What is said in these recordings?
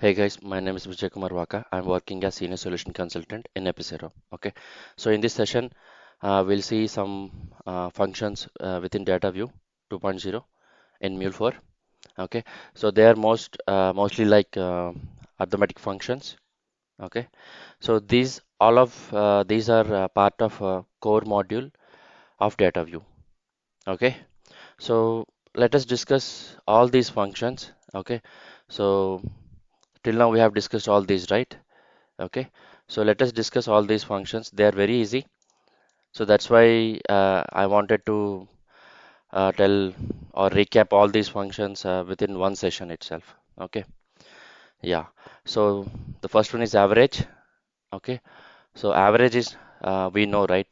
Hey guys, my name is Vijay Kumar Waka. I'm working as Senior Solution Consultant in Epicero. Okay, so in this session, we'll see some functions within DataView 2.0 in Mule 4. Okay, so they are mostly like arithmetic functions. Okay, so these all of these are part of a core module of DataView. Okay, so let us discuss all these functions. Okay, so till now we have discussed all these, right? Okay, so let us discuss all these functions. They are very easy. So that's why I wanted to tell or recap all these functions within one session itself. Okay, yeah. So the first one is average. Okay, so average is we know, right?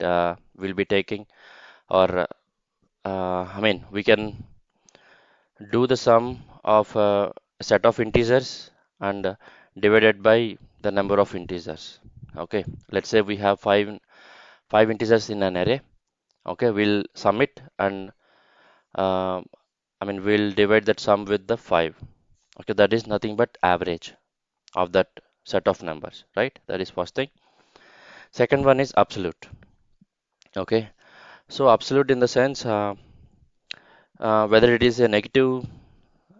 We'll be taking or I mean we can do the sum of a set of integers and divided by the number of integers. Okay, let's say we have five integers in an array. Okay, we'll sum it and uh, we'll divide that sum with the 5. Okay, that is nothing but average of that set of numbers, right? That is first thing. Second one is absolute. Okay, so absolute in the sense whether it is a negative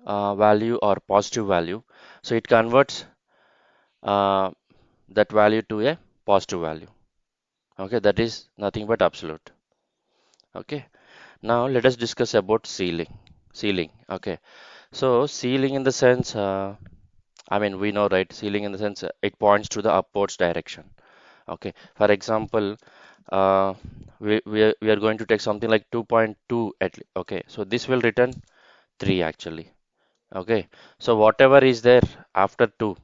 value or positive value, so it converts uh, that value to a positive value. Okay, that is nothing but absolute. Okay, now let us discuss about ceiling. Ceiling. Okay, so ceiling in the sense, we know, right? Ceiling in the sense it points to the upwards direction. Okay, for example, uh, we are going to take something like 2.2 okay, so this will return 3 actually. Okay, so whatever is there after 2,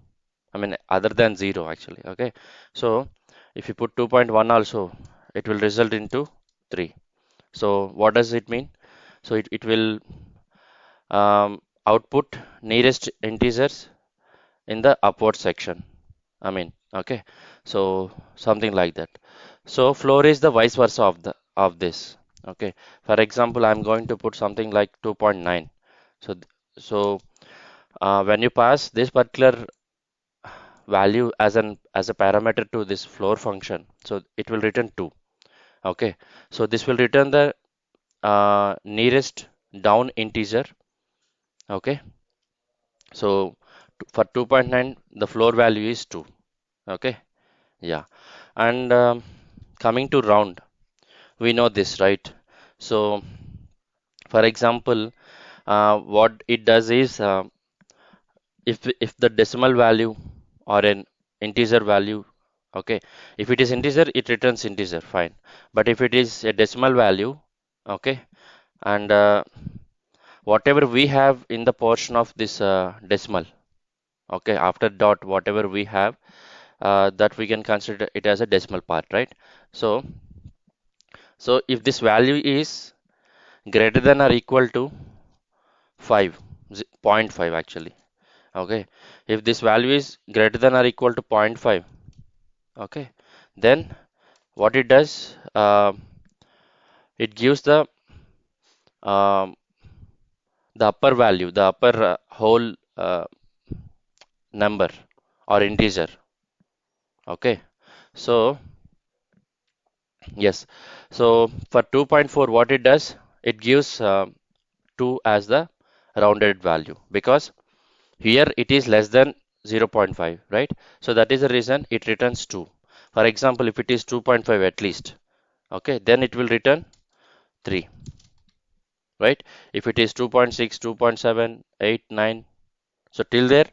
other than 0 actually. Okay, so if you put 2.1 also, it will result into 3. So what does it mean? So it will output nearest integers in the upward section. Okay. So something like that. So floor is the vice versa of this. Okay. For example, I'm going to put something like 2.9. So when you pass this particular value as a parameter to this floor function, so it will return 2. Okay. So this will return the nearest down integer. Okay. So for 2.9, the floor value is 2. Okay. Yeah. And coming to round, we know this, right? So, for example, what it does is if the decimal value or an integer value, okay, if it is integer, it returns integer, fine. But if it is a decimal value, okay, and whatever we have in the portion of this decimal, okay, after dot, whatever we have, that we can consider it as a decimal part, right? So, so if this value is greater than or equal to 5, 0.5 actually. Okay, if this value is greater than or equal to zero point 0.5, okay, then what it does, it gives um, the upper value, the upper whole number or integer. Okay, so yes, so for 2.4, what it does, it gives 2 as the rounded value because here it is less than 0.5, right? So that is the reason it returns 2. For example, if it is 2.5 at least, okay, then it will return 3, right? If it is 2.6, 2.7, 8, 9, so till there,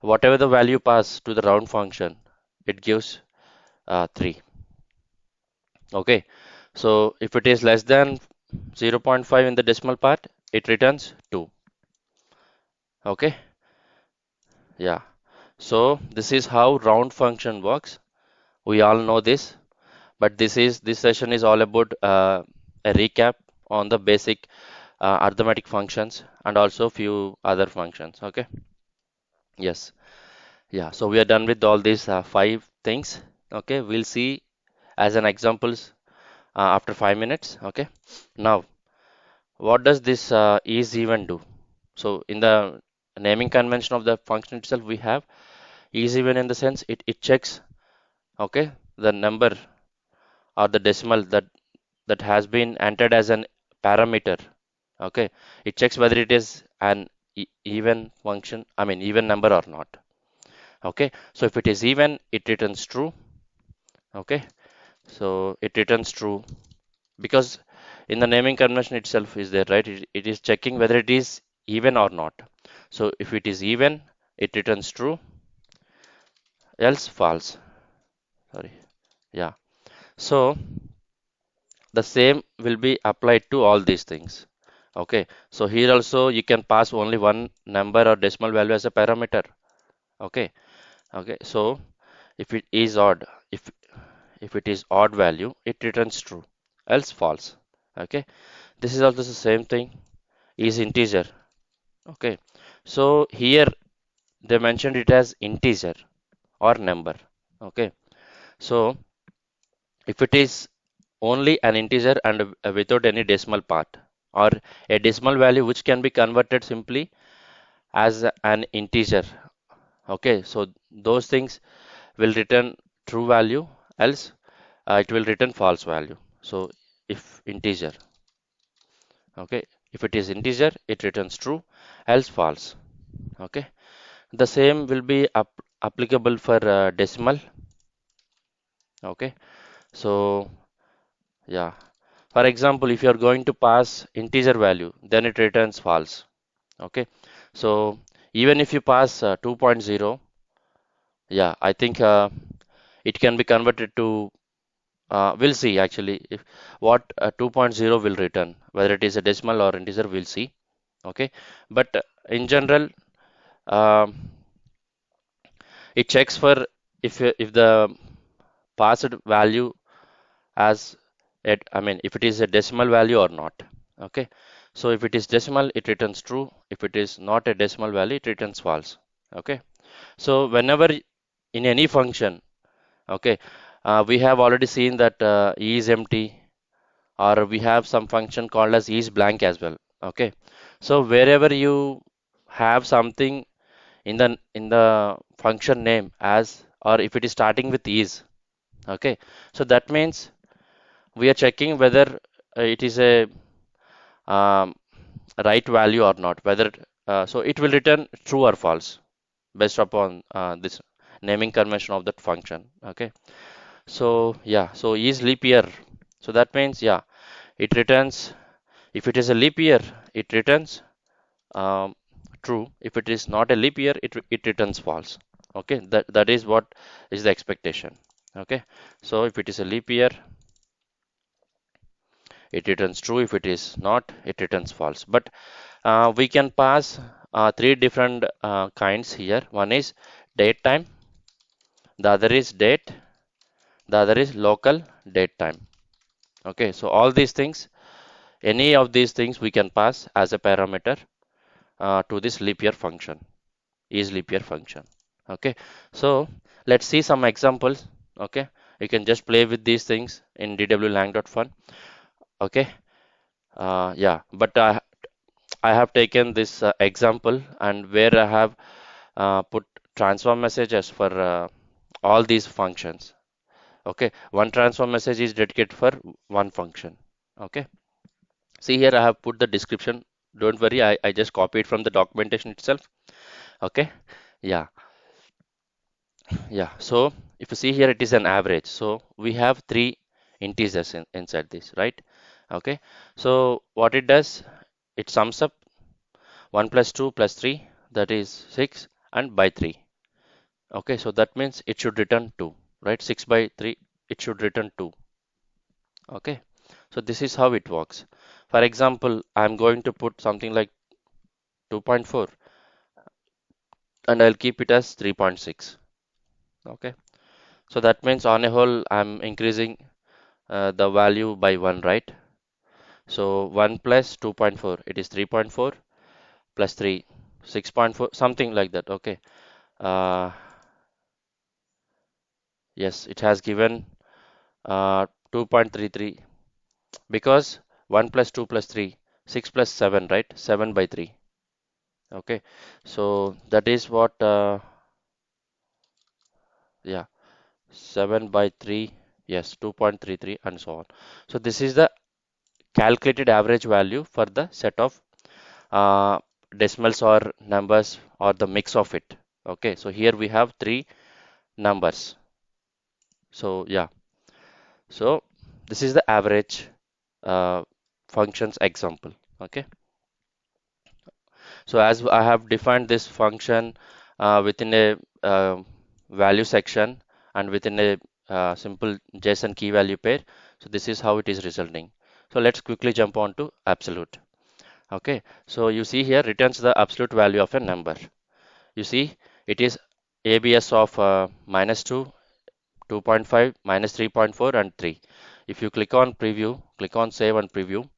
whatever the value pass to the round function, it gives 3. Okay, so if it is less than 0.5 in the decimal part, it returns 2. Okay, yeah. So this is how round function works. We all know this. But this session is all about a recap on the basic arithmetic functions and also few other functions. Okay. Yes. Yeah. So we are done with all these five things. Okay. We'll see as an examples after 5 minutes. Okay. Now, what does this is even do? So in the naming convention of the function itself, we have is even in the sense it checks, okay, the number or the decimal that has been entered as an parameter. Okay, it checks whether it is an even function, I mean even number or not. Okay, so if it is even, it returns true. Okay, so it returns true because in the naming convention itself is there, right? It is checking whether it is even or not. So if it is even, it returns true, else false. Sorry. Yeah. So the same will be applied to all these things. Okay. So here also you can pass only one number or decimal value as a parameter. Okay. Okay. So if it is odd, if it is odd value, it returns true, else false. Okay. This is also the same thing. Is integer. Okay. So here they mentioned it as integer or number. Okay. So if it is only an integer and without any decimal part, or a decimal value which can be converted simply as an integer, okay, so those things will return true value, else it will return false value. So if integer, okay, if it is integer, it returns true, else false. Okay, the same will be applicable for decimal. Okay, so yeah, for example, if you are going to pass integer value, then it returns false. Okay, so even if you pass 2.0, yeah, I think it can be converted to, we'll see actually if what 2.0 will return, whether it is a decimal or integer, we'll see. Okay, but in general, um, it checks for if the passed value as it, I mean, if it is a decimal value or not. Okay, so if it is decimal, it returns true. If it is not a decimal value, it returns false. Okay, so whenever in any function, okay, we have already seen that e is empty, or we have some function called as e is blank as well. Okay, so wherever you have something in the function name as, or if it is starting with is, okay, so that means we are checking whether it is a um, right value or not, whether so it will return true or false based upon this naming convention of that function. Okay, so yeah, so is leap year, so that means yeah, it returns, if it is a leap year, it returns um, true. If it is not a leap year, it returns false. Okay, that is what is the expectation. Okay, so if it is a leap year, it returns true. If it is not, it returns false. But we can pass three different kinds here. One is date time, the other is date, the other is local date time. Okay, so all these things, any of these things we can pass as a parameter to this leap year function, is leap year function. Okay, so let's see some examples. Okay, you can just play with these things in dwlang.fun. Okay, yeah, but I have taken this example and where I have put transform messages for all these functions. Okay, one transform message is dedicated for one function. Okay, see here I have put the description. Don't worry, I just copied from the documentation itself. Okay, yeah, yeah. So if you see here, it is an average. So we have three integers inside this, right? Okay, so what it does, it sums up 1 plus 2 plus 3, that is 6, and by 3. Okay, so that means it should return 2, right? 6 by 3, it should return 2. Okay, so this is how it works. For example, I'm going to put something like 2.4 and I'll keep it as 3.6. Okay, so that means on a whole, I'm increasing the value by 1, right? So 1 plus 2.4, it is 3.4 plus 3, 6.4, something like that. Okay, uh, yes, it has given 2.33 because 1 plus 2 plus 3, 6 plus 7, right? 7 by 3. Okay, so that is what yeah, 7 by 3, yes, 2.33 and so on. So this is the calculated average value for the set of uh, decimals or numbers or the mix of it. Okay, so here we have three numbers. So yeah, so this is the average uh, functions example. Okay, so as I have defined this function within a value section and within a simple JSON key value pair, so this is how it is resulting. So let's quickly jump on to absolute. Okay, so you see here returns the absolute value of a number. You see it is ABS of -2, 2.5, -3.4 and 3. If you click on preview, click on save and preview,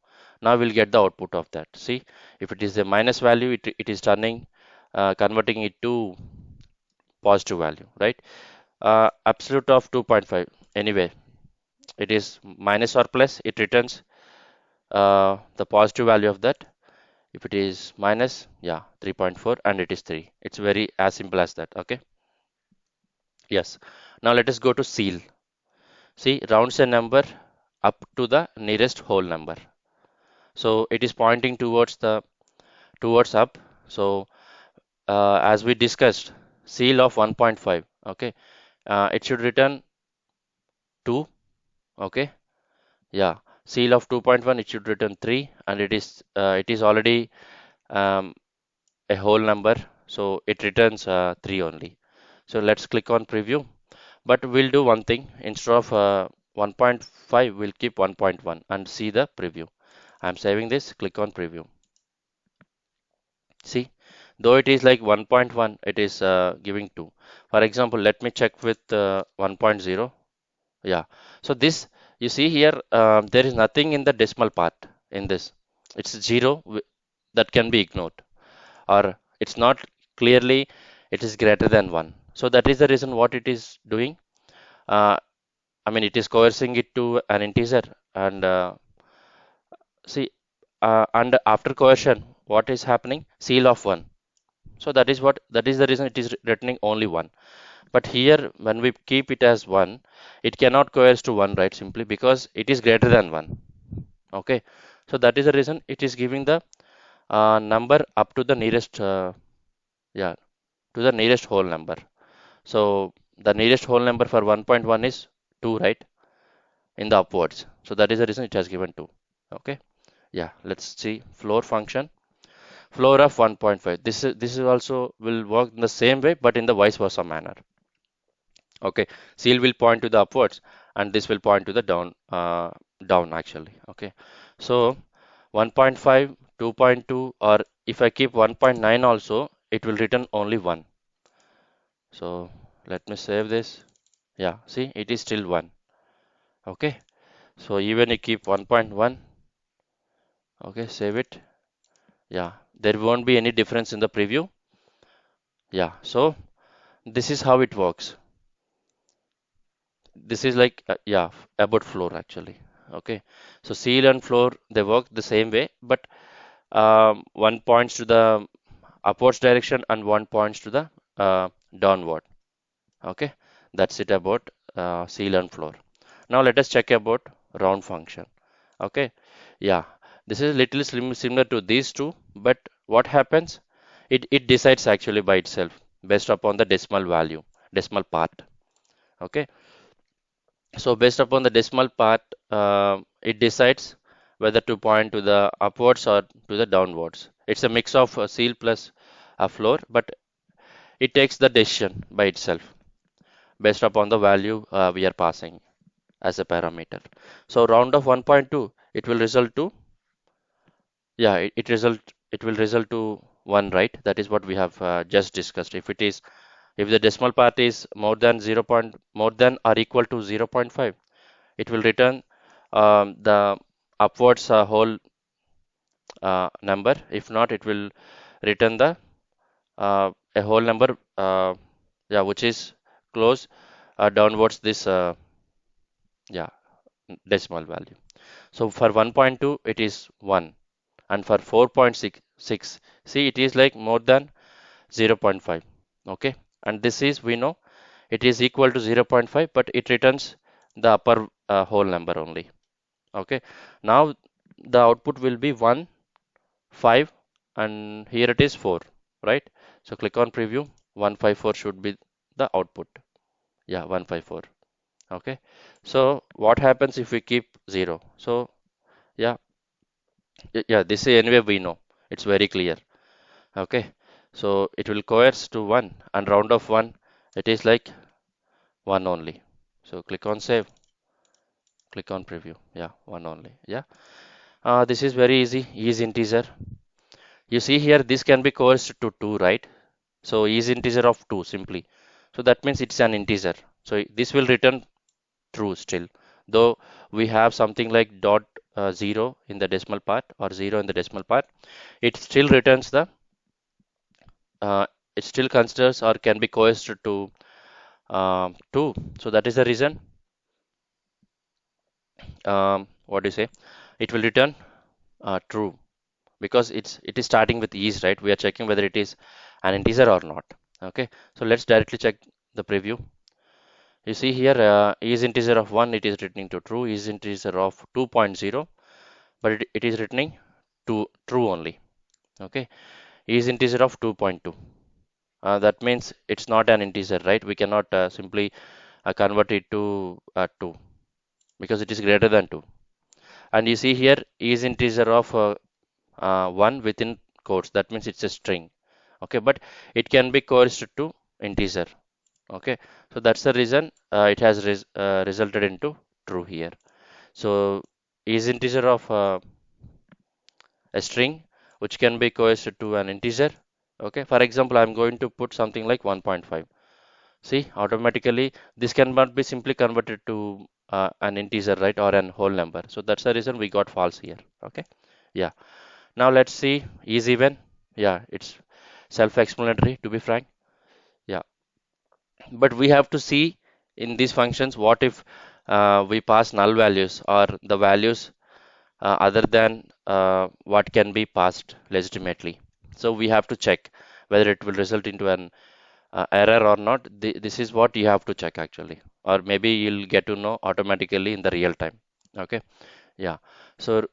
now we'll get the output of that. See, if it is a minus value, it is turning, converting it to positive value, right? Absolute of 2.5. Anyway, it is minus or plus, it returns the positive value of that. If it is minus, yeah, 3.4 and it is 3. It's very as simple as that. Okay. Yes. Now let us go to seal. See, rounds a number up to the nearest whole number. So it is pointing towards up. So as we discussed, seal of 1.5. Okay. It should return 2. Okay. Yeah. Seal of 2.1, it should return 3, and it is already um, a whole number, so it returns 3 only. So let's click on preview. But we'll do one thing, instead of 1.5, we'll keep 1.1 and see the preview. I'm saving this, click on preview. See, though it is like 1.1, it is giving 2. For example, let me check with 1.0. Yeah, so this, you see here, there is nothing in the decimal part in this. It's 0 that can be ignored, or it's not clearly, it is greater than 1. So that is the reason what it is doing. Uh, I mean, it is coercing it to an integer, and see, and after coercion, what is happening? Seal of 1. So that is the reason it is returning only 1. But here, when we keep it as 1, it cannot coerce to 1, right? Simply because it is greater than 1. Okay. So that is the reason it is giving the number up to the nearest, yeah, to the nearest whole number. So the nearest whole number for 1.1 is 2, right? In the upwards. So that is the reason it has given 2. Okay. Yeah, let's see floor function. Floor of 1.5. This is also will work in the same way, but in the vice versa manner. Okay, seal will point to the upwards, and this will point to the down actually. Okay, so 1.5, 2.2, or if I keep 1.9 also, it will return only 1. So let me save this. Yeah, see, it is still 1. Okay, so even you keep 1.1, okay, save it. Yeah, there won't be any difference in the preview. Yeah, so this is how it works. This is like yeah, about floor actually. Okay, so seal and floor, they work the same way, but one points to the upwards direction and one points to the downward. Okay, that's it about seal and floor. Now let us check about round function. Okay, yeah, this is little similar to these two, but what happens, it decides actually by itself based upon the decimal value, decimal part. Okay, so based upon the decimal part, it decides whether to point to the upwards or to the downwards. It's a mix of a seal plus a floor, but it takes the decision by itself based upon the value we are passing as a parameter. So round of 1.2, it will result to, yeah, it will result to 1, right? That is what we have just discussed. If the decimal part is more than or equal to 0.5, it will return the upwards whole number. If not, it will return the a whole number, yeah, which is close downwards this yeah, decimal value. So for 1.2 it is 1, and for 4.6 6. See, it is like more than 0.5. Okay, and this is, we know it is equal to 0.5, but it returns the upper whole number only. Okay, now the output will be 1, 5, and here it is 4, right? So click on preview. 154 should be the output. Yeah, 154. Okay, so what happens if we keep 0? So yeah, yeah, this is anyway we know, it's very clear. Okay, so it will coerce to 1 and round off 1, it is like 1 only. So click on save, click on preview. Yeah, 1 only. Yeah, this is very easy. Is integer, you see here, this can be coerced to 2, right? So is integer of 2 simply, so that means it's an integer, so this will return true still, though we have something like dot 0 in the decimal part or 0 in the decimal part, it still returns the uh, it still considers or can be coerced to 2. So that is the reason, what do you say, it will return true, because it is starting with is, right? We are checking whether it is an integer or not. Okay, so let's directly check the preview. You see here, is integer of 1, it is returning to true. Is integer of 2.0, but it is returning to true only. Okay, is integer of 2.2, that means it's not an integer, right? We cannot simply convert it to 2 because it is greater than 2. And you see here, is integer of 1 within quotes, that means it's a string. Okay, but it can be coerced to integer. Okay, so that's the reason it has resulted into true here. So is integer of a string which can be coerced to an integer. Okay, for example, I'm going to put something like 1.5. See, automatically this cannot be simply converted to an integer, right, or an whole number. So that's the reason we got false here. Okay, yeah. Now let's see, is even. Yeah, it's self-explanatory, to be frank. Yeah, but we have to see in these functions, what if we pass null values or the values other than what can be passed legitimately. So we have to check whether it will result into an error or not. This is what you have to check actually, or maybe you'll get to know automatically in the real time. Okay, yeah. So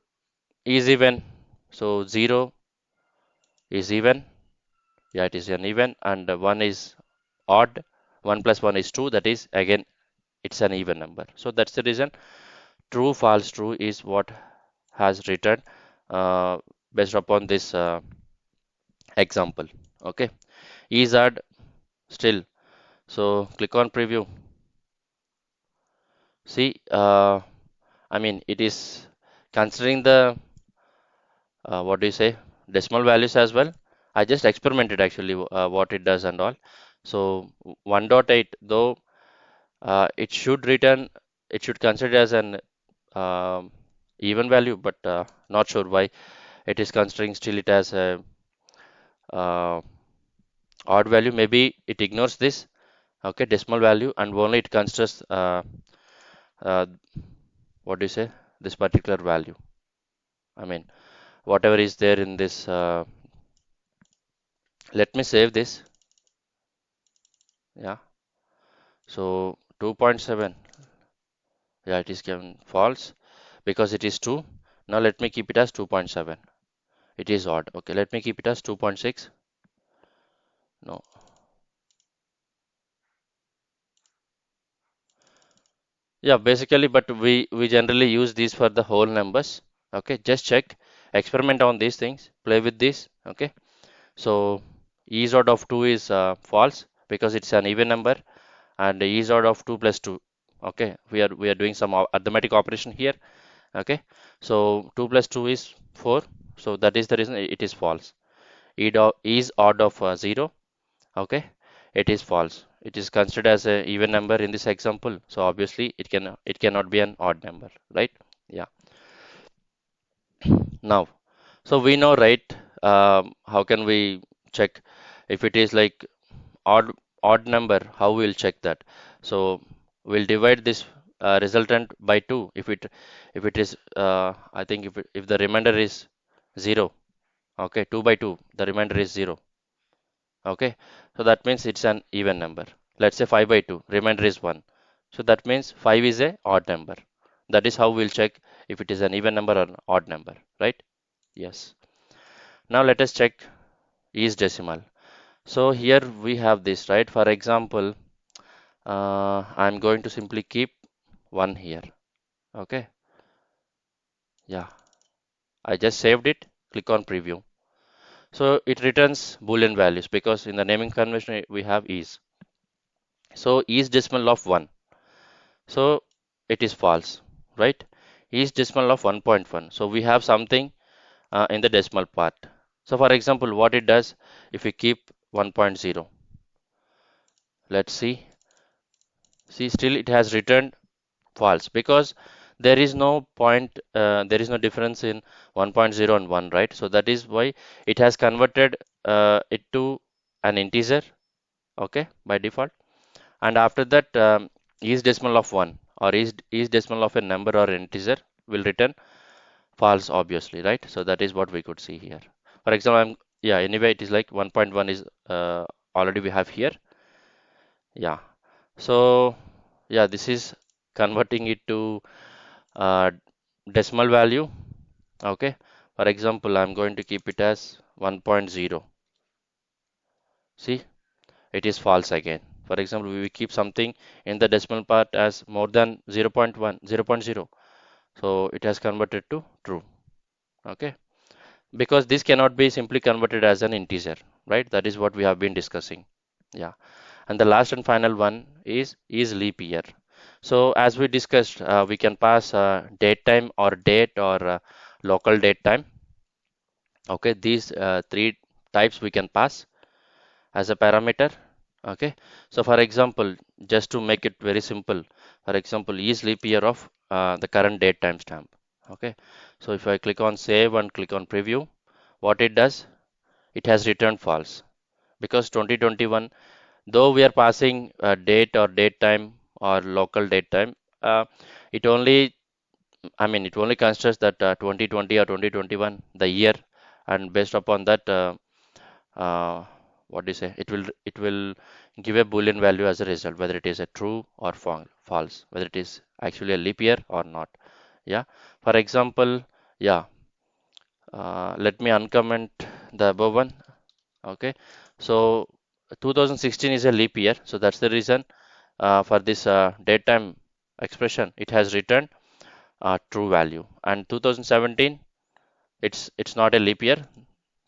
is even, so 0 is even, yeah, it is an even, and 1 is odd. 1 plus 1 is 2, that is again it's an even number. So that's the reason true, false, true is what has returned uh, based upon this example. Okay, is odd still. So click on preview. See, I mean, it is considering the what do you say, decimal values as well. I just experimented actually what it does and all. So 1.8, though it should return, it should consider as an um, even value, but not sure why it is considering still it as a uh, odd value. Maybe it ignores this, okay, decimal value, and only it considers uh, what do you say, this particular value. I mean, whatever is there in this. Let me save this. Yeah. So 2.7. Yeah, it is given false because it is 2. Now let me keep it as 2.7. It is odd. Okay, let me keep it as 2.6. No. Yeah, basically, but we generally use these for the whole numbers. Okay, just check, experiment on these things, play with this. Okay, so is odd of 2 is false because it's an even number, and is odd of 2 plus 2. Okay, we are doing some arithmetic operation here. Okay, so 2 plus 2 is 4, so that is the reason it is false. Is odd of 0. Okay, it is false. It is considered as a even number in this example, so obviously it cannot be an odd number, right? Yeah. Now, so we know, right, how can we check if it is like odd number, how we'll check that? So we'll divide this resultant by 2 if it is I think if the remainder is 0. Okay, 2 by 2, the remainder is 0. Okay, so that means it's an even number. Let's say 5 by 2, remainder is 1. So that means 5 is a odd number. That is how we'll check if it is an even number or an odd number, right? Yes. Now let us check is decimal. So here we have this, right? For example, I'm going to simply keep 1 here. Okay, yeah, I just saved it. Click on preview. So it returns Boolean values because in the naming convention we have is. So is decimal of 1. So it is false, right? Is decimal of 1.1. So we have something in the decimal part. So for example, what it does if we keep 1.0, let's see. See, still it has returned false because there is no point, there is no difference in 1.0 and 1, right? So that is why it has converted it to an integer, okay, by default. And after that, is decimal of 1 or is decimal of a number or integer will return false, obviously, right? So that is what we could see here. For example, yeah, anyway, it is like 1.1 is already we have here. Yeah. So yeah, this is converting it to uh, decimal value. Okay. For example, I'm going to keep it as 1.0. See, it is false again. For example, we will keep something in the decimal part as more than 0.1, 0.0. So it has converted to true. Okay. Because this cannot be simply converted as an integer, right? That is what we have been discussing. Yeah. And the last and final one is leap year. So as we discussed, we can pass date time or date or local date time. Okay, these three types we can pass as a parameter. Okay, so for example, just to make it very simple, for example, is leap year of the current date timestamp. Okay, so if I click on save and click on preview, what it does, it has returned false because 2021, though we are passing date or date time or local date time, uh, it only, I mean, it only considers that 2020 or 2021, the year, and based upon that, uh, what do you say? It will give a Boolean value as a result, whether it is a true or false, whether it is actually a leap year or not. Yeah. For example, yeah. Let me uncomment the above one. Okay. So 2016 is a leap year, so that's the reason for this date time expression it has returned true value, and 2017 it's not a leap year,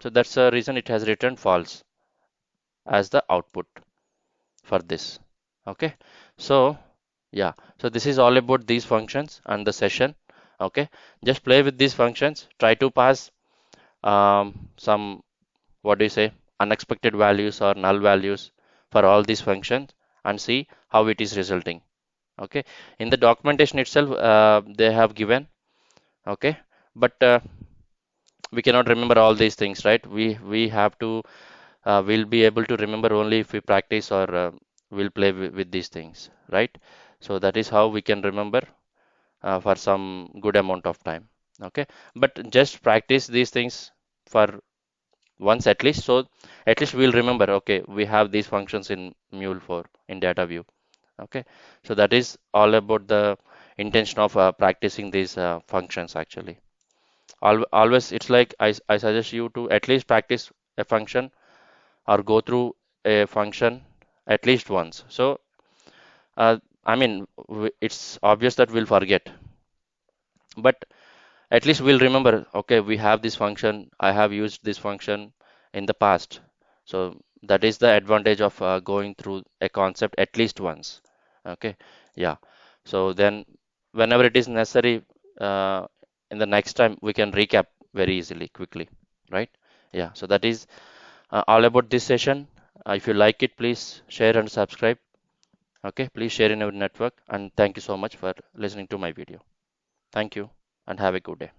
so that's the reason it has returned false as the output for this. Okay, so yeah, so this is all about these functions and the session. Okay, just play with these functions, try to pass some, what do you say, unexpected values or null values for all these functions and see how it is resulting. Okay, in the documentation itself they have given. Okay, but we cannot remember all these things, right? We have to we'll be able to remember only if we practice or we'll play with these things, right? So that is how we can remember for some good amount of time. Okay, but just practice these things for once at least, so at least we'll remember, okay, we have these functions in mule 4 in data view. Okay, so that is all about the intention of practicing these functions actually. Always it's like I suggest you to at least practice a function or go through a function at least once. So I mean, it's obvious that we'll forget, but at least we'll remember, okay, we have this function, I have used this function in the past. So that is the advantage of going through a concept at least once. Okay, yeah. So then whenever it is necessary, uh, in the next time we can recap very easily, quickly, right? Yeah, so that is all about this session. If you like it, please share and subscribe. Okay, please share in our network, and thank you so much for listening to my video. Thank you and have a good day.